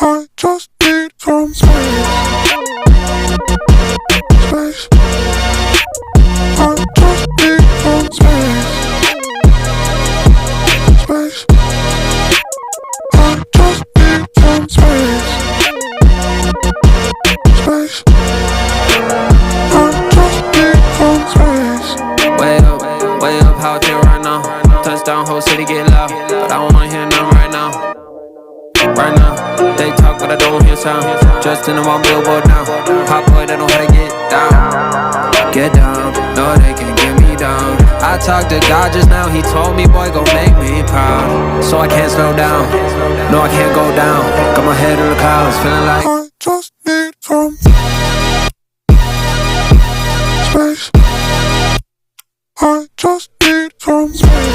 I just need some space. Space. I just need some space. Space. I just need some space. Space. I just need some space. Way up, out there right now. Touchdown, whole city get loud, but I don't wanna hear none right now. Right now, they talk but I don't hear sound. Just in them on Billboard now. Pop boy, they know how to get down. Get down, no they can't get me down. I talked to God just now, he told me boy gon' make me proud. So I can't slow down, no I can't go down. Got my head in the clouds, feeling like I just need some space. I just need some space.